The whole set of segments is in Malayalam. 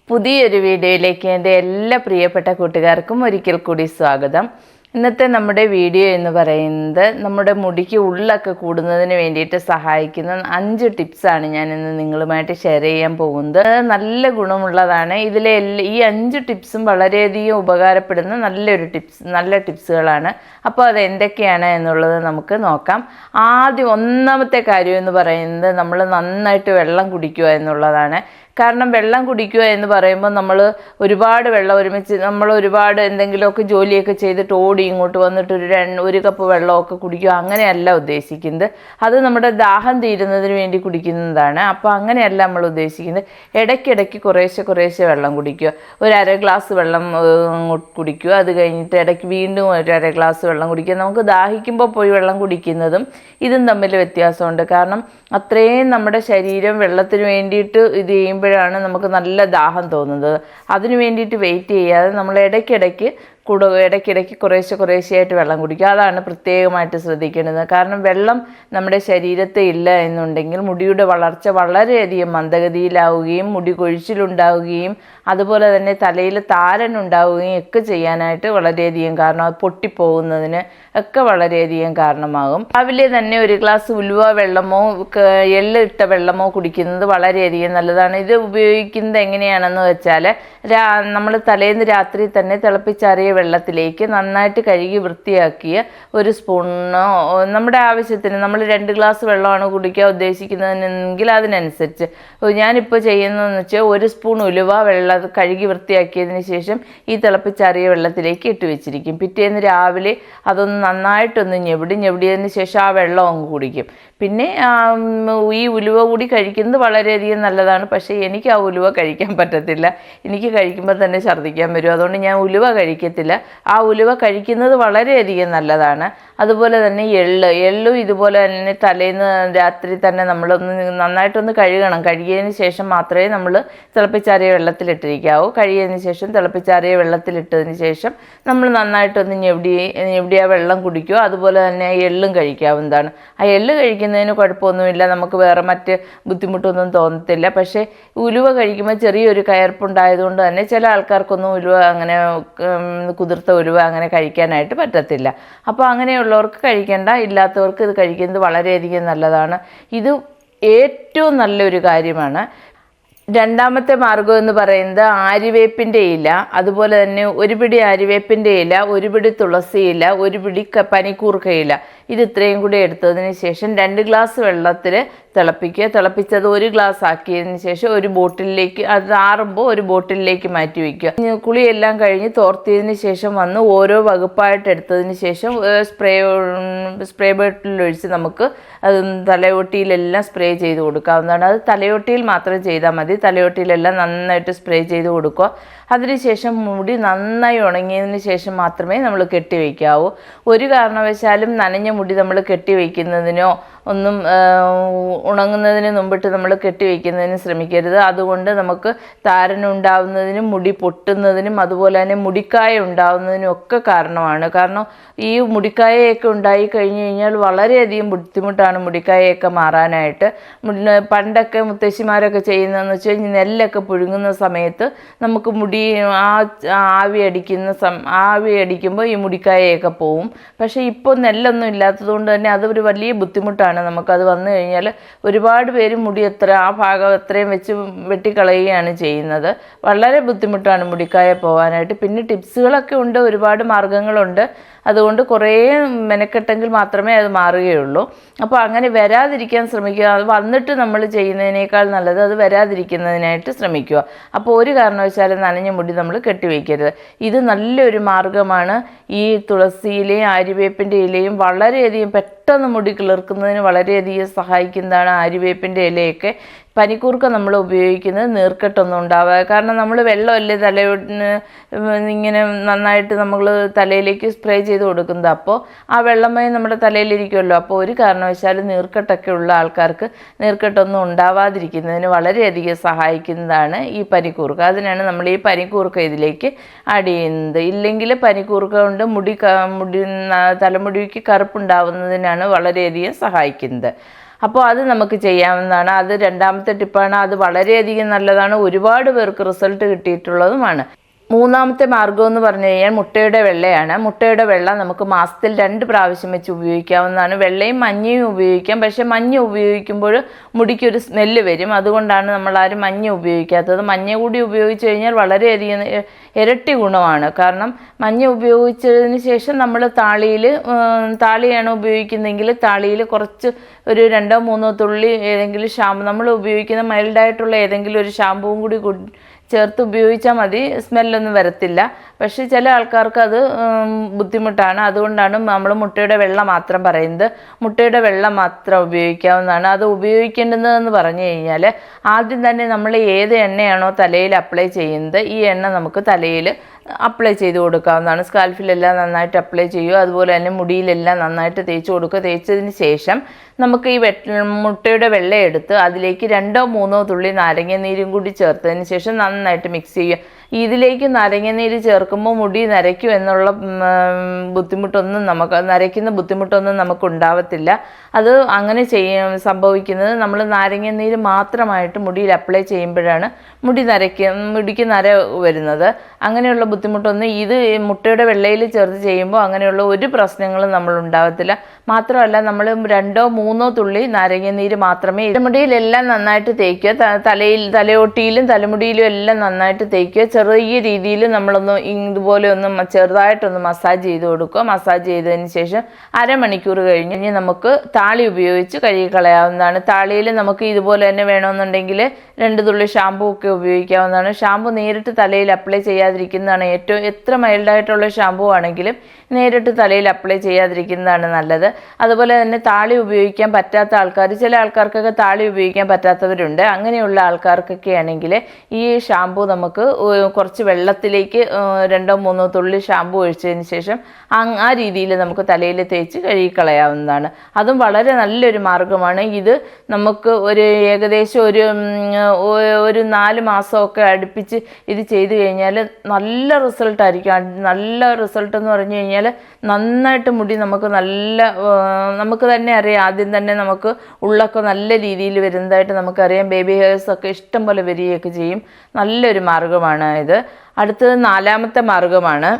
പുതിയൊരു വീഡിയോയിലേക്ക് എൻ്റെ എല്ലാ പ്രിയപ്പെട്ട കൂട്ടുകാർക്കും ഒരിക്കൽ കൂടി സ്വാഗതം. ഇന്നത്തെ നമ്മുടെ വീഡിയോ എന്ന് പറയുന്നത് നമ്മുടെ മുടിക്ക് ഉള്ളൊക്കെ കൂടുന്നതിന് വേണ്ടിയിട്ട് സഹായിക്കുന്ന 5 ടിപ്സാണ് ഞാൻ ഇന്ന് നിങ്ങളുമായിട്ട് ഷെയർ ചെയ്യാൻ പോകുന്നത്. നല്ല ഗുണമുള്ളതാണ്. ഈ 5 ടിപ്സും വളരെയധികം ഉപകാരപ്പെടുന്ന നല്ല ടിപ്സുകളാണ്. അപ്പോൾ അത് എന്തൊക്കെയാണ് എന്നുള്ളത് നമുക്ക് നോക്കാം. ഒന്നാമത്തെ കാര്യം എന്ന് പറയുന്നത് നമ്മൾ നന്നായിട്ട് വെള്ളം കുടിക്കുക എന്നുള്ളതാണ്. കാരണം വെള്ളം കുടിക്കുക എന്ന് പറയുമ്പോൾ നമ്മൾ ഒരുപാട് വെള്ളം ഒരുപാട് എന്തെങ്കിലുമൊക്കെ ജോലിയൊക്കെ ചെയ്തിട്ട് ഓടി ഇങ്ങോട്ട് വന്നിട്ട് ഒരു കപ്പ് വെള്ളമൊക്കെ കുടിക്കുക, അങ്ങനെയല്ല ഉദ്ദേശിക്കുന്നത്. അത് നമ്മുടെ ദാഹം തീരുന്നതിന് വേണ്ടി കുടിക്കുന്നതാണ്. അപ്പോൾ അങ്ങനെയല്ല നമ്മൾ ഉദ്ദേശിക്കുന്നത്. ഇടയ്ക്കിടയ്ക്ക് കുറേശ്ശെ വെള്ളം കുടിക്കുക. ഒരു അര ഗ്ലാസ് വെള്ളം കുടിക്കുക. അത് കഴിഞ്ഞിട്ട് ഇടയ്ക്ക് വീണ്ടും ഒരു അര ഗ്ലാസ് വെള്ളം കുടിക്കുക. നമുക്ക് ദാഹിക്കുമ്പോൾ പോയി വെള്ളം കുടിക്കുന്നതും ഇതും തമ്മിൽ വ്യത്യാസമുണ്ട്. കാരണം അത്രയും നമ്മുടെ ശരീരം വെള്ളത്തിന് വേണ്ടിയിട്ട് ഇത് ചെയ്യുമ്പോഴാണ് നമുക്ക് നല്ല ദാഹം തോന്നുന്നത്. അതിനു വേണ്ടിയിട്ട് വെയിറ്റ് ചെയ്യാതെ നമ്മൾ ഇടയ്ക്കിടയ്ക്ക് കുറേശ്ശെയായിട്ട് വെള്ളം കുടിക്കുക. അതാണ് പ്രത്യേകമായിട്ട് ശ്രദ്ധിക്കേണ്ടത്. കാരണം വെള്ളം നമ്മുടെ ശരീരത്തെ ഇല്ല എന്നുണ്ടെങ്കിൽ മുടിയുടെ വളർച്ച വളരെയധികം മന്ദഗതിയിലാവുകയും മുടി കൊഴിച്ചിലുണ്ടാവുകയും അതുപോലെ തന്നെ തലയിൽ താരനുണ്ടാവുകയും ഒക്കെ ചെയ്യാനായിട്ട് വളരെയധികം കാരണം, അത് പൊട്ടിപ്പോകുന്നതിന് ഒക്കെ വളരെയധികം കാരണമാകും. രാവിലെ തന്നെ ഒരു ഗ്ലാസ് ഉലുവ വെള്ളമോ എള്ളിട്ട വെള്ളമോ കുടിക്കുന്നത് വളരെയധികം നല്ലതാണ്. ഇത് ഉപയോഗിക്കുന്നത് എങ്ങനെയാണെന്ന് വെച്ചാൽ നമ്മൾ തലേന്ന് രാത്രി തന്നെ തിളപ്പിച്ചാറിയ വെള്ളത്തിലേക്ക് നന്നായിട്ട് കഴുകി വൃത്തിയാക്കിയ ഒരു സ്പൂണോ നമ്മുടെ ആവശ്യത്തിന്, നമ്മൾ 2 ഗ്ലാസ് വെള്ളമാണ് കുടിക്കാൻ ഉദ്ദേശിക്കുന്നതെങ്കിൽ അതിനനുസരിച്ച് ഞാനിപ്പോൾ ചെയ്യുന്നതെന്ന് വെച്ചാൽ 1 സ്പൂൺ ഉലുവ വെള്ളം കഴുകി വൃത്തിയാക്കിയതിന് ശേഷം ഈ തിളപ്പിച്ചാറിയ വെള്ളത്തിലേക്ക് ഇട്ട് വെച്ചിരിക്കും. പിറ്റേന്ന് രാവിലെ അതൊന്ന് നന്നായിട്ടൊന്ന് ഞെവിടിയതിന് ശേഷം ആ വെള്ളം അങ്ങ് കുടിക്കും. പിന്നെ ഈ ഉലുവ കൂടി കഴിക്കുന്നത് വളരെയധികം നല്ലതാണ്. പക്ഷേ എനിക്ക് ആ ഉലുവ കഴിക്കാൻ പറ്റത്തില്ല. എനിക്ക് കഴിക്കുമ്പോൾ തന്നെ ഛർദ്ദിക്കാൻ വരും. അതുകൊണ്ട് ഞാൻ ഉലുവ കഴിക്കത്തില്ല. ആ ഉലുവ കഴിക്കുന്നത് വളരെയധികം നല്ലതാണ്. അതുപോലെ തന്നെ എള്ളും ഇതുപോലെ തന്നെ തലേന്ന് രാത്രി തന്നെ നമ്മളൊന്ന് നന്നായിട്ടൊന്ന് കഴുകണം. കഴുകിയതിന് ശേഷം മാത്രമേ നമ്മൾ തിളപ്പിച്ചാറിയ വെള്ളത്തിലിട്ടിരിക്കാവൂ. കഴുകിയതിന് ശേഷം തിളപ്പിച്ചാറിയ വെള്ളത്തിലിട്ടതിന് ശേഷം നമ്മൾ നന്നായിട്ടൊന്ന് ഞെവിടി ആ വെള്ളം കുടിക്കുക. അതുപോലെ തന്നെ എള്ളും കഴിക്കാവുന്നതാണ്. ആ എള്ള് കഴിക്കുന്നതിന് കുഴപ്പമൊന്നുമില്ല. നമുക്ക് വേറെ മറ്റ് ബുദ്ധിമുട്ടൊന്നും തോന്നത്തില്ല. പക്ഷേ ഉലുവ കഴിക്കുമ്പോൾ ചെറിയൊരു കയർപ്പുണ്ടായതുകൊണ്ട് തന്നെ ചില ആൾക്കാർക്കൊന്നും ഉലുവ അങ്ങനെ കുതിർത്ത ഉലുവ അങ്ങനെ കഴിക്കാനായിട്ട് പറ്റത്തില്ല. അപ്പോൾ അങ്ങനെയുള്ളവർക്ക് കഴിക്കേണ്ട, ഇല്ലാത്തവർക്ക് ഇത് കഴിക്കുന്നത് വളരെയധികം നല്ലതാണ്. ഇത് ഏറ്റവും നല്ലൊരു കാര്യമാണ്. രണ്ടാമത്തെ മാർഗം എന്ന് പറയുന്നത് ആര്യവേപ്പിൻ്റെ ഇല, അതുപോലെ തന്നെ ഒരു പിടി ആര്യവേപ്പിൻ്റെ ഇല, ഒരു പിടി തുളസി ഇല, ഒരു പിടി പനിക്കൂർക്ക ഇല, ഇത് ഇത്രയും കൂടി എടുത്തതിന് ശേഷം 2 ഗ്ലാസ് വെള്ളത്തിൽ തിളപ്പിക്കുക. തിളപ്പിച്ചത് 1 ഗ്ലാസ് ആക്കിയതിന് ശേഷം ഒരു ബോട്ടിലേക്ക്, അത് ആറുമ്പോൾ ഒരു ബോട്ടിലേക്ക് മാറ്റി വയ്ക്കുക. കുളിയെല്ലാം കഴിഞ്ഞ് തോർത്തിയതിന് ശേഷം വന്ന് ഓരോ വകുപ്പായിട്ട് എടുത്തതിന് ശേഷം സ്പ്രേ ബോട്ടിലൊഴിച്ച് നമുക്ക് അത് തലയോട്ടിയിലെല്ലാം സ്പ്രേ ചെയ്ത് കൊടുക്കാവുന്നതാണ്. അത് തലയോട്ടിയിൽ മാത്രം ചെയ്താൽ മതി. തലയോട്ടിയിലെല്ലാം നന്നായിട്ട് സ്പ്രേ ചെയ്ത് കൊടുക്കുക. അതിനുശേഷം മുടി നന്നായി ഉണങ്ങിയതിന് ശേഷം മാത്രമേ നമ്മൾ കെട്ടിവയ്ക്കാവൂ. ഒരു കാരണവശാലും നനഞ്ഞ മുടി നമ്മൾ കെട്ടിവയ്ക്കുന്നതിനോ ഒന്നും ഉണങ്ങുന്നതിന് മുമ്പിട്ട് നമ്മൾ കെട്ടിവയ്ക്കുന്നതിന് ശ്രമിക്കരുത്. അതുകൊണ്ട് നമുക്ക് താരനുണ്ടാവുന്നതിനും മുടി പൊട്ടുന്നതിനും അതുപോലെ തന്നെ മുടിക്കായ ഉണ്ടാവുന്നതിനും ഒക്കെ കാരണമാണ്. കാരണം ഈ മുടിക്കായയൊക്കെ ഉണ്ടായി കഴിഞ്ഞു കഴിഞ്ഞാൽ വളരെയധികം ബുദ്ധിമുട്ടാണ് മുടിക്കായയൊക്കെ മാറാനായിട്ട്. പണ്ടൊക്കെ മുത്തശ്ശിമാരൊക്കെ ചെയ്യുന്നതെന്ന് വെച്ചാൽ നെല്ലൊക്കെ പുഴുങ്ങുന്ന സമയത്ത് നമുക്ക് മുടി ആവി അടിക്കുമ്പോൾ ഈ മുടിക്കായയൊക്കെ പോവും. പക്ഷേ ഇപ്പോൾ നെല്ലൊന്നും ഇല്ലാത്തതുകൊണ്ട് തന്നെ അതൊരു വലിയ ബുദ്ധിമുട്ടാണ്. നമുക്കത് വന്നു കഴിഞ്ഞാൽ ഒരുപാട് പേര് മുടി ആ ഭാഗം എത്രയും വെച്ച് വെട്ടിക്കളയുകയാണ് ചെയ്യുന്നത്. വളരെ ബുദ്ധിമുട്ടാണ് മുടിക്കായ പോകാനായിട്ട്. പിന്നെ ടിപ്സുകളൊക്കെ ഉണ്ട്, ഒരുപാട് മാർഗങ്ങളുണ്ട്. അതുകൊണ്ട് കുറേ മെനക്കെട്ടെങ്കിൽ മാത്രമേ അത് മാറുകയുള്ളൂ. അപ്പോൾ അങ്ങനെ വരാതിരിക്കാൻ ശ്രമിക്കുക. അത് വന്നിട്ട് നമ്മൾ ചെയ്യുന്നതിനേക്കാൾ നല്ലത് അത് വരാതിരിക്കുന്നതിനായിട്ട് ശ്രമിക്കുക. അപ്പോൾ ഒരു കാരണവശാലും നനഞ്ഞ മുടി നമ്മൾ കെട്ടിവയ്ക്കരുത്. ഇത് നല്ലൊരു മാർഗമാണ്. ഈ തുളസിയിലെയും ആര്യവേപ്പിൻ്റെ ഇലയും വളരെയധികം പെട്ടെന്ന് മുടി കിളിർക്കുന്നതിന് വളരെയധികം സഹായിക്കുന്നതാണ് ആര്യവേപ്പിൻ്റെ ഇലയൊക്കെ. പനിക്കൂർക്ക നമ്മൾ ഉപയോഗിക്കുന്നത് നീർക്കെട്ടൊന്നും ഉണ്ടാവുക. കാരണം നമ്മൾ വെള്ളമല്ലേ ഇങ്ങനെ നന്നായിട്ട് നമ്മൾ തലയിലേക്ക് സ്പ്രേ ചെയ്ത് കൊടുക്കുന്നത്. അപ്പോൾ ആ വെള്ളമയം നമ്മുടെ തലയിലിരിക്കുമല്ലോ. അപ്പോൾ ഒരു കാരണവശാലും നീർക്കെട്ടൊക്കെ ഉള്ള ആൾക്കാർക്ക് നീർക്കെട്ടൊന്നും ഉണ്ടാവാതിരിക്കുന്നതിന് വളരെയധികം സഹായിക്കുന്നതാണ് ഈ പനിക്കൂർക്ക. അതിനാണ് നമ്മൾ ഈ പനിക്കൂർക്ക ഇതിലേക്ക് ആഡ് ചെയ്യുന്നത്. ഇല്ലെങ്കിൽ പനിക്കൂർക്ക കൊണ്ട് തലമുടിക്ക് കറുപ്പുണ്ടാവുന്നതിനാണ് വളരെയധികം സഹായിക്കുന്നത്. അപ്പോൾ അത് നമുക്ക് ചെയ്യാവുന്നതാണ്. അത് രണ്ടാമത്തെ ടിപ്പാണ്. അത് വളരെയധികം നല്ലതാണ്, ഒരുപാട് പേർക്ക് റിസൾട്ട് കിട്ടിയിട്ടുള്ളതുമാണ്. മൂന്നാമത്തെ മാർഗ്ഗം എന്ന് പറഞ്ഞു കഴിഞ്ഞാൽ മുട്ടയുടെ വെള്ളയാണ്. മുട്ടയുടെ വെള്ള നമുക്ക് മാസത്തിൽ 2 പ്രാവശ്യം വെച്ച് ഉപയോഗിക്കാവുന്നതാണ്. വെള്ളയും മഞ്ഞയും ഉപയോഗിക്കാം. പക്ഷേ മഞ്ഞ ഉപയോഗിക്കുമ്പോൾ മുടിക്കൊരു സ്മെല്ല് വരും. അതുകൊണ്ടാണ് നമ്മളാരും മഞ്ഞ ഉപയോഗിക്കാത്തത്. മഞ്ഞ കൂടി ഉപയോഗിച്ച് കഴിഞ്ഞാൽ വളരെയധികം ഇരട്ടി ഗുണമാണ്. കാരണം മഞ്ഞ ഉപയോഗിച്ചതിന് ശേഷം നമ്മൾ താളിയാണ് ഉപയോഗിക്കുന്നതെങ്കിൽ താളിയിൽ കുറച്ച് ഒരു 2-3 തുള്ളി ഏതെങ്കിലും ഷാമ്പു, നമ്മൾ ഉപയോഗിക്കുന്ന മൈൽഡായിട്ടുള്ള ഏതെങ്കിലും ഒരു ഷാമ്പുവും കൂടി ചേർത്ത് ഉപയോഗിച്ചാൽ മതി, സ്മെല്ലൊന്നും വരത്തില്ല. പക്ഷേ ചില ആൾക്കാർക്ക് അത് ബുദ്ധിമുട്ടാണ്. അതുകൊണ്ടാണ് നമ്മൾ മുട്ടയുടെ വെള്ള മാത്രം പറയുന്നത്. മുട്ടയുടെ വെള്ളം മാത്രം ഉപയോഗിക്കാവുന്നതാണ്. അത് ഉപയോഗിക്കേണ്ടതെന്ന് പറഞ്ഞു കഴിഞ്ഞാൽ ആദ്യം തന്നെ നമ്മൾ ഏത് എണ്ണയാണോ തലയിൽ അപ്ലൈ ചെയ്യുന്നത്, ഈ എണ്ണ നമുക്ക് തലയിൽ അപ്ലൈ ചെയ്ത് കൊടുക്കാവുന്നതാണ്. സ്കാൽഫിലെല്ലാം നന്നായിട്ട് അപ്ലൈ ചെയ്യുക. അതുപോലെ തന്നെ മുടിയിലെല്ലാം നന്നായിട്ട് തേച്ച് കൊടുക്കുക. തേച്ചതിന് ശേഷം നമുക്ക് ഈ മുട്ടയുടെ വെള്ള എടുത്ത് അതിലേക്ക് 2-3 തുള്ളി നാരങ്ങ നീരും കൂടി ചേർത്തതിന് ശേഷം നന്നായിട്ട് മിക്സ് ചെയ്യുക. ഇതിലേക്ക് നാരങ്ങനീര് ചേർക്കുമ്പോൾ മുടി നരയ്ക്കും എന്നുള്ള നരയ്ക്കുന്ന ബുദ്ധിമുട്ടൊന്നും നമുക്ക് ഉണ്ടാവത്തില്ല. അത് അങ്ങനെ സംഭവിക്കുന്നത് നമ്മൾ നാരങ്ങനീര് മാത്രമായിട്ട് മുടിയിൽ അപ്ലൈ ചെയ്യുമ്പോഴാണ് മുടിക്ക് നര വരുന്നത്. അങ്ങനെയുള്ള ബുദ്ധിമുട്ടൊന്നും ഇത് മുട്ടയുടെ വെള്ളയിൽ ചേർത്ത് ചെയ്യുമ്പോൾ അങ്ങനെയുള്ള ഒരു പ്രശ്നങ്ങളും നമ്മൾ ഉണ്ടാവത്തില്ല. മാത്രമല്ല നമ്മൾ 2-3 തുള്ളി നാരങ്ങനീര് മാത്രമേ മുടിയിലെല്ലാം നന്നായിട്ട് തേക്കുക. തലയോട്ടിയിലും തലമുടിയിലും എല്ലാം നന്നായിട്ട് തേക്കുക. ചെറിയ രീതിയിൽ നമ്മളൊന്ന് ഇതുപോലെ ഒന്ന് ചെറുതായിട്ടൊന്ന് മസാജ് ചെയ്ത് കൊടുക്കുക. മസാജ് ചെയ്തതിന് ശേഷം അരമണിക്കൂർ കഴിഞ്ഞ് നമുക്ക് താളി ഉപയോഗിച്ച് കഴുകി കളയാവുന്നതാണ്. താളിയിൽ നമുക്ക് ഇതുപോലെ തന്നെ വേണമെന്നുണ്ടെങ്കിൽ 2 തുള്ളി ഷാമ്പു ഒക്കെ ഉപയോഗിക്കാവുന്നതാണ്. ഷാമ്പു നേരിട്ട് തലയിൽ അപ്ലൈ ചെയ്യാതിരിക്കുന്നതാണ് എത്ര മൈൽഡായിട്ടുള്ള ഷാമ്പു ആണെങ്കിലും നേരിട്ട് തലയിൽ അപ്ലൈ ചെയ്യാതിരിക്കുന്നതാണ് നല്ലത്. അതുപോലെ തന്നെ താളി ഉപയോഗിക്കാൻ പറ്റാത്ത ആൾക്കാർ, ചില ആൾക്കാർക്കൊക്കെ താളി ഉപയോഗിക്കാൻ പറ്റാത്തവരുണ്ട്. അങ്ങനെയുള്ള ആൾക്കാർക്കൊക്കെ ആണെങ്കിൽ ഈ ഷാമ്പു നമുക്ക് കുറച്ച് വെള്ളത്തിലേക്ക് 2-3 തുള്ളി ഷാമ്പു ഒഴിച്ചതിന് ശേഷം ആ രീതിയിൽ നമുക്ക് തലയിൽ തേച്ച് കഴുകിക്കളയാവുന്നതാണ്. അതും വളരെ നല്ലൊരു മാർഗ്ഗമാണ്. ഇത് നമുക്ക് ഏകദേശം ഒരു 4 മാസമൊക്കെ അടുപ്പിച്ച് ഇത് ചെയ്തു കഴിഞ്ഞാൽ നല്ല റിസൾട്ടായിരിക്കും. നല്ല റിസൾട്ട് എന്ന് പറഞ്ഞു കഴിഞ്ഞാൽ നന്നായിട്ട് മുടി നമുക്ക് തന്നെ അറിയാം. ആദ്യം തന്നെ നമുക്ക് ഉള്ളൊക്കെ നല്ല രീതിയിൽ വരുന്നതായിട്ട് നമുക്കറിയാം. ബേബി ഹെയർസ് ഒക്കെ ഇഷ്ടം പോലെ വരികയൊക്കെ ചെയ്യും. നല്ലൊരു മാർഗ്ഗമാണ് ഇത്. അടുത്തത് നാലാമത്തെ മാർഗ്ഗമാണ്.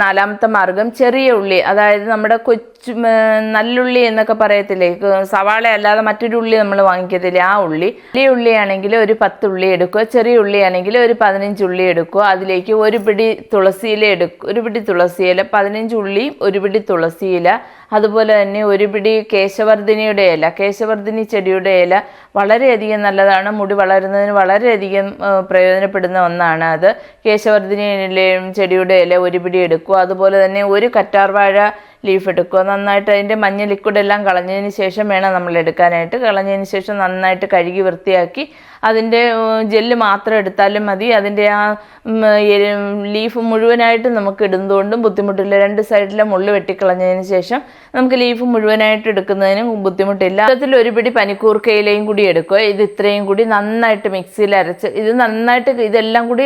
നാലാമത്തെ മാർഗ്ഗം ചെറിയ ഉള്ളി, അതായത് നമ്മുടെ നല്ലുള്ളി എന്നൊക്കെ പറയത്തില്ലേ, സവാള അല്ലാതെ മറ്റൊരു ഉള്ളി നമ്മൾ വാങ്ങിക്കത്തില്ലേ, ആ ഉള്ളി. വലിയ ഉള്ളിയാണെങ്കിൽ ഒരു 10 ഉള്ളി എടുക്കുക. ചെറിയ ഉള്ളിയാണെങ്കിൽ ഒരു 15 ഉള്ളി എടുക്കുക. അതിലേക്ക് ഒരു പിടി തുളസിയില 15 ഉള്ളിയും ഒരു പിടി തുളസിയില, അതുപോലെ തന്നെ ഒരു പിടി കേശവർദ്ധിനി ചെടിയുടെ ഇല വളരെയധികം നല്ലതാണ്. മുടി വളരുന്നതിന് വളരെയധികം പ്രയോജനപ്പെടുന്ന ഒന്നാണ് അത്. കേശവർദ്ധിനി ചെടിയുടെ ഇല ഒരു പിടി എടുക്കുക. അതുപോലെ തന്നെ ഒരു കറ്റാർവാഴ ലീഫ് എടുക്കുക. നന്നായിട്ട് അതിൻ്റെ മഞ്ഞ ലിക്വിഡ് എല്ലാം കളഞ്ഞതിന് ശേഷം വേണം നമ്മൾ എടുക്കാനായിട്ട്. കളഞ്ഞതിന് ശേഷം നന്നായിട്ട് കഴുകി വൃത്തിയാക്കി അതിൻ്റെ ജെല്ല് മാത്രം എടുത്താലും മതി. അതിൻ്റെ ആ ലീഫ് മുഴുവനായിട്ട് നമുക്ക് ഇടുന്നതുകൊണ്ടും ബുദ്ധിമുട്ടില്ല. 2 സൈഡിലെ മുള്ള് വെട്ടിക്കളഞ്ഞതിന് ശേഷം നമുക്ക് ലീഫ് മുഴുവനായിട്ട് എടുക്കുന്നതിനും ബുദ്ധിമുട്ടില്ല. അതിൽ ഒരു പിടി പനിക്കൂർക്കയിലയും കൂടി എടുക്കുക. ഇത് ഇത്രയും കൂടി നന്നായിട്ട് മിക്സിയിൽ അരച്ച് ഇതെല്ലാം കൂടി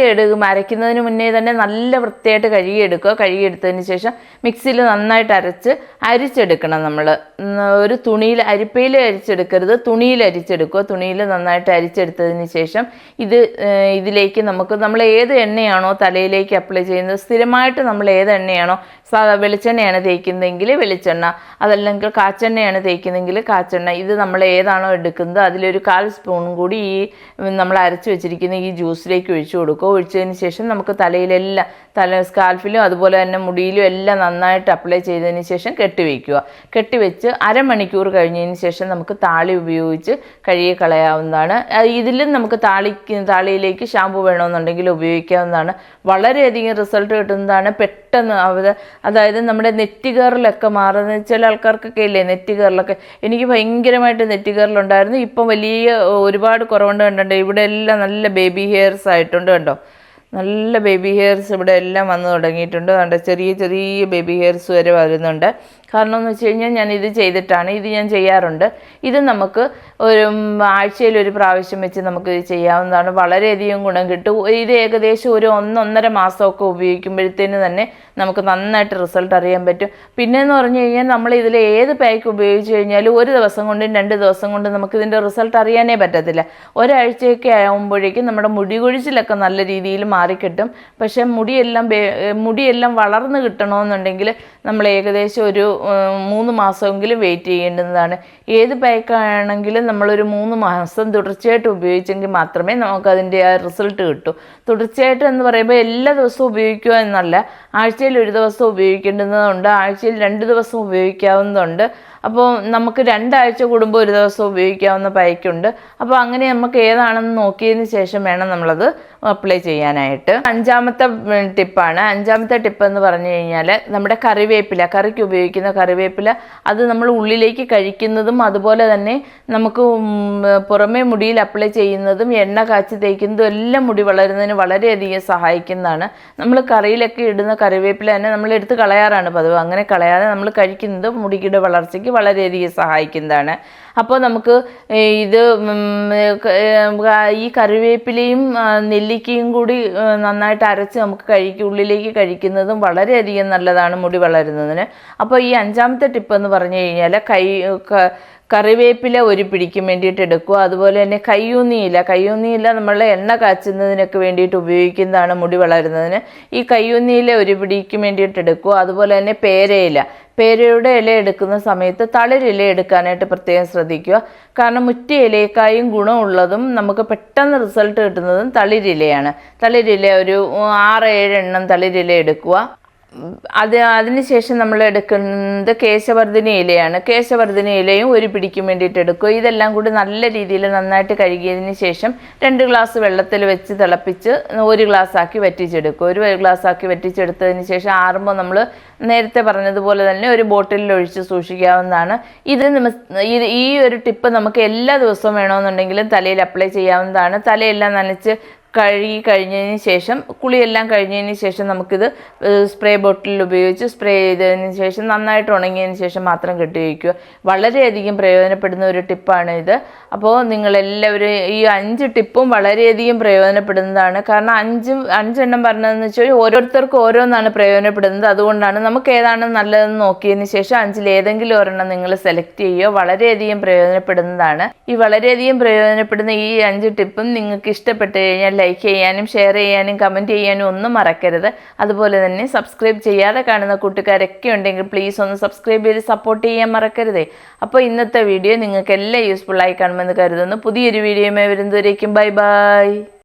അരയ്ക്കുന്നതിന് മുന്നേ തന്നെ നല്ല വൃത്തിയായിട്ട് കഴുകിയെടുക്കുക. കഴുകിയെടുത്തതിന് ശേഷം മിക്സിയിൽ നന്നായിട്ട് അരിച്ചെടുക്കണം. നമ്മൾ ഒരു തുണിയിൽ, അരിപ്പയിൽ അരിച്ചെടുക്കരുത്, തുണിയിൽ അരിച്ചെടുക്കുക. തുണിയിൽ നന്നായിട്ട് അരിച്ചെടുത്തതിന് ശേഷം ഇതിലേക്ക് നമ്മൾ ഏത് എണ്ണയാണോ തലയിലേക്ക് അപ്ലൈ ചെയ്യുന്നത്, സ്ഥിരമായിട്ട് നമ്മൾ ഏത് എണ്ണയാണോ, വെളിച്ചെണ്ണയാണ് തേക്കുന്നതെങ്കിൽ വെളിച്ചെണ്ണ, അതല്ലെങ്കിൽ കാച്ചെണ്ണയാണ് തേക്കുന്നതെങ്കിൽ കാച്ചെണ്ണ, ഇത് നമ്മൾ ഏതാണോ എടുക്കുന്നത് അതിലൊരു 1/4 സ്പൂൺ കൂടി ഈ നമ്മൾ അരച്ച് വെച്ചിരിക്കുന്ന ഈ ജ്യൂസിലേക്ക് ഒഴിച്ചു കൊടുക്കുക. ഒഴിച്ചതിന് ശേഷം നമുക്ക് സ്കാൽഫിലും അതുപോലെ തന്നെ മുടിയിലും എല്ലാം നന്നായിട്ട് അപ്ലൈ ചെയ്തതിന് ശേഷം കെട്ടിവെച്ച് അരമണിക്കൂർ കഴിഞ്ഞതിന് ശേഷം നമുക്ക് താളി ഉപയോഗിച്ച് കഴുകി കളയാവുന്നതാണ്. ഇതിലും നമുക്ക് താളിയിലേക്ക് ഷാമ്പു വേണമെന്നുണ്ടെങ്കിൽ ഉപയോഗിക്കാവുന്നതാണ്. വളരെയധികം റിസൾട്ട് കിട്ടുന്നതാണ്. പെട്ടെന്ന് അതായത് നമ്മുടെ നെറ്റികേറിലൊക്കെ മാറുന്ന ചില ആൾക്കാർക്കൊക്കെ ഇല്ലേ നെറ്റികേറിലൊക്കെ. എനിക്ക് ഭയങ്കരമായിട്ട് നെറ്റികേറിലുണ്ടായിരുന്നു. ഇപ്പം ഒരുപാട് കുറവുണ്ട്. കണ്ടോ, ഇവിടെ എല്ലാം നല്ല ബേബി ഹെയർസ് ആയിട്ടുണ്ട്. കണ്ടോ, നല്ല ബേബി ഹെയർസ് ഇവിടെ എല്ലാം വന്നു തുടങ്ങിയിട്ടുണ്ട്. കണ്ടോ, ചെറിയ ബേബി ഹെയർസ് വരെ വരുന്നുണ്ട്. കാരണം എന്ന് വെച്ച് കഴിഞ്ഞാൽ ഞാൻ ഇത് ചെയ്തിട്ടാണ്, ഇത് ഞാൻ ചെയ്യാറുണ്ട്. ഇത് നമുക്ക് ഒരു ആഴ്ചയിൽ ഒരു പ്രാവശ്യം വെച്ച് നമുക്ക് ഇത് ചെയ്യാവുന്നതാണ്. വളരെയധികം ഗുണം കിട്ടും. ഇത് ഏകദേശം ഒരു 1-1.5 മാസമൊക്കെ ഉപയോഗിക്കുമ്പോഴത്തേന് തന്നെ നമുക്ക് നന്നായിട്ട് റിസൾട്ട് അറിയാൻ പറ്റും. പിന്നെയെന്ന് പറഞ്ഞു കഴിഞ്ഞാൽ നമ്മൾ ഇതിൽ ഏത് പാക്ക് ഉപയോഗിച്ച് കഴിഞ്ഞാലും 1 ദിവസം കൊണ്ടും 2 ദിവസം കൊണ്ടും നമുക്ക് ഇതിൻ്റെ റിസൾട്ട് അറിയാനേ പറ്റത്തില്ല. ഒരാഴ്ചയൊക്കെ ആകുമ്പോഴേക്കും നമ്മുടെ മുടി കൊഴിച്ചിലൊക്കെ നല്ല രീതിയിൽ മാറിക്കിട്ടും. പക്ഷേ മുടിയെല്ലാം വളർന്ന് കിട്ടണമെന്നുണ്ടെങ്കിൽ നമ്മൾ ഏകദേശം ഒരു 3 മാസമെങ്കിലും വെയിറ്റ് ചെയ്യേണ്ടതാണ്. ഏത് പാക്കാണെങ്കിലും നമ്മളൊരു 3 മാസം തുടർച്ചയായിട്ട് ഉപയോഗിച്ചെങ്കിൽ മാത്രമേ നമുക്കതിൻ്റെ ആ റിസൾട്ട് കിട്ടൂ. തുടർച്ചയായിട്ട് എന്ന് പറയുമ്പോൾ എല്ലാ ദിവസവും ഉപയോഗിക്കുക എന്നല്ല, ആഴ്ചയിൽ 1 ദിവസം ഉപയോഗിക്കേണ്ടുന്നതുണ്ട്, ആഴ്ചയിൽ 2 ദിവസം ഉപയോഗിക്കാവുന്നതുണ്ട്. അപ്പോൾ നമുക്ക് 2 ആഴ്ച കൂടുമ്പോൾ 1 ദിവസം ഉപയോഗിക്കാവുന്ന പായ്ക്കുണ്ട്. അപ്പോൾ അങ്ങനെ നമുക്ക് ഏതാണെന്ന് നോക്കിയതിന് ശേഷം വേണം നമ്മളത് അപ്ലൈ ചെയ്യാനായിട്ട്. 5ാമത്തെ ടിപ്പാണ്. 5ാമത്തെ ടിപ്പ് എന്ന് പറഞ്ഞു കഴിഞ്ഞാൽ നമ്മുടെ കറിവേപ്പില, കറിക്ക് ഉപയോഗിക്കുന്ന കറിവേപ്പില, അത് നമ്മൾ ഉള്ളിലേക്ക് കഴിക്കുന്നതും അതുപോലെ തന്നെ നമുക്ക് പുറമേ മുടിയിൽ അപ്ലൈ ചെയ്യുന്നതും എണ്ണ കാച്ചി തേക്കുന്നതും എല്ലാം മുടി വളരുന്നതിന് വളരെയധികം സഹായിക്കുന്നതാണ്. നമ്മൾ കറിയിലൊക്കെ ഇടുന്ന കറിവേപ്പില തന്നെ നമ്മൾ എടുത്ത് കളയാറാണ് പതിവ്. അങ്ങനെ കളയാതെ നമ്മൾ കഴിക്കുന്നത് മുടിയുടെ വളർച്ചയ്ക്ക് വളരെയധികം സഹായിക്കുന്നതാണ്. അപ്പോൾ നമുക്ക് ഇത് ഈ കറിവേപ്പിലയും നെല്ലിക്കയും കൂടി നന്നായിട്ട് അരച്ച് നമുക്ക് ഉള്ളിലേക്ക് കഴിക്കുന്നതും വളരെയധികം നല്ലതാണ് മുടി വളരുന്നതിന്. അപ്പോൾ ഈ 5ാമത്തെ ടിപ്പ് എന്ന് പറഞ്ഞു കഴിഞ്ഞാൽ കറിവേപ്പില ഒരു പിടിക്ക് വേണ്ടിയിട്ട് എടുക്കുക. അതുപോലെ തന്നെ കയ്യൂന്നിയില നമ്മളെ എണ്ണ കാച്ചുന്നതിനൊക്കെ വേണ്ടിയിട്ട് ഉപയോഗിക്കുന്നതാണ് മുടി വളരുന്നതിന്. ഈ കയ്യൂന്നിയില ഒരു പിടിക്ക് വേണ്ടിയിട്ട് എടുക്കുക. അതുപോലെ തന്നെ പേരയുടെ ഇല എടുക്കുന്ന സമയത്ത് തളിരില എടുക്കാനായിട്ട് പ്രത്യേകം ശ്രദ്ധിക്കുക. കാരണം മുറ്റിയ ഇലയേക്കായും ഗുണമുള്ളതും നമുക്ക് പെട്ടെന്ന് റിസൾട്ട് കിട്ടുന്നതും തളിരിലയാണ്. തളിരില ഒരു 6-7 എണ്ണം തളിരില എടുക്കുക. അതിനുശേഷം നമ്മൾ എടുക്കുന്നത് കേശവർദ്ധിനി ഇലയാണ്. കേശവർദ്ധിനി ഇലയും ഒരു പിടിക്കും വേണ്ടിയിട്ട് എടുക്കുക. ഇതെല്ലാം കൂടി നല്ല രീതിയിൽ നന്നായിട്ട് കഴുകിയതിന് ശേഷം 2 ഗ്ലാസ് വെള്ളത്തിൽ വെച്ച് തിളപ്പിച്ച് 1 ഗ്ലാസ് ആക്കി വറ്റിച്ചെടുക്കുക. 1 ഗ്ലാസ് ആക്കി വറ്റിച്ചെടുത്തതിന് ശേഷം ആറുമ്പോൾ നമ്മൾ നേരത്തെ പറഞ്ഞതുപോലെ തന്നെ ഒരു ബോട്ടിലിൽ ഒഴിച്ച് സൂക്ഷിക്കാവുന്നതാണ്. ഈ ഒരു ടിപ്പ് നമുക്ക് എല്ലാ ദിവസവും വേണമെന്നുണ്ടെങ്കിലും തലയിൽ അപ്ലൈ ചെയ്യാവുന്നതാണ്. തലയെല്ലാം നനച്ച് കഴുകി കഴിഞ്ഞതിന് ശേഷം, കുളിയെല്ലാം കഴിഞ്ഞതിന് ശേഷം നമുക്കിത് സ്പ്രേ ബോട്ടിലിൽ ഉപയോഗിച്ച് സ്പ്രേ ചെയ്തതിന് ശേഷം നന്നായിട്ട് ഉണങ്ങിയതിന് ശേഷം മാത്രം കെട്ടി വയ്ക്കുക. വളരെയധികം പ്രയോജനപ്പെടുന്ന ഒരു ടിപ്പാണ് ഇത്. അപ്പോൾ നിങ്ങളെല്ലാവരും ഈ 5 ടിപ്പും വളരെയധികം പ്രയോജനപ്പെടുന്നതാണ്. കാരണം 5 എണ്ണം പറഞ്ഞതെന്ന് വെച്ചാൽ ഓരോരുത്തർക്കും ഓരോന്നാണ് പ്രയോജനപ്പെടുന്നത്. അതുകൊണ്ടാണ് നമുക്ക് ഏതാണ് നല്ലതെന്ന് നോക്കിയതിന് ശേഷം 5-ൽ ഏതെങ്കിലും ഒരെണ്ണം നിങ്ങൾ സെലക്ട് ചെയ്യുക. വളരെയധികം പ്രയോജനപ്പെടുന്നതാണ്. ഈ വളരെയധികം പ്രയോജനപ്പെടുന്ന ഈ 5 ടിപ്പും നിങ്ങൾക്ക് ഇഷ്ടപ്പെട്ട് കഴിഞ്ഞാൽ ലൈക്ക് ചെയ്യാനും ഷെയർ ചെയ്യാനും കമൻറ്റ് ചെയ്യാനും ഒന്നും മറക്കരുത്. അതുപോലെ തന്നെ സബ്സ്ക്രൈബ് ചെയ്യാതെ കാണുന്ന കൂട്ടുകാരൊക്കെ ഉണ്ടെങ്കിൽ പ്ലീസ് ഒന്ന് സബ്സ്ക്രൈബ് ചെയ്ത് സപ്പോർട്ട് ചെയ്യാൻ മറക്കരുതേ. അപ്പോൾ ഇന്നത്തെ വീഡിയോ നിങ്ങൾക്ക് എല്ലാം യൂസ്ഫുൾ ആയി കാണുമെന്ന് കരുതുന്നു. പുതിയൊരു വീഡിയോയുമായി വരുന്നതുവരേക്കും ബൈ ബൈ.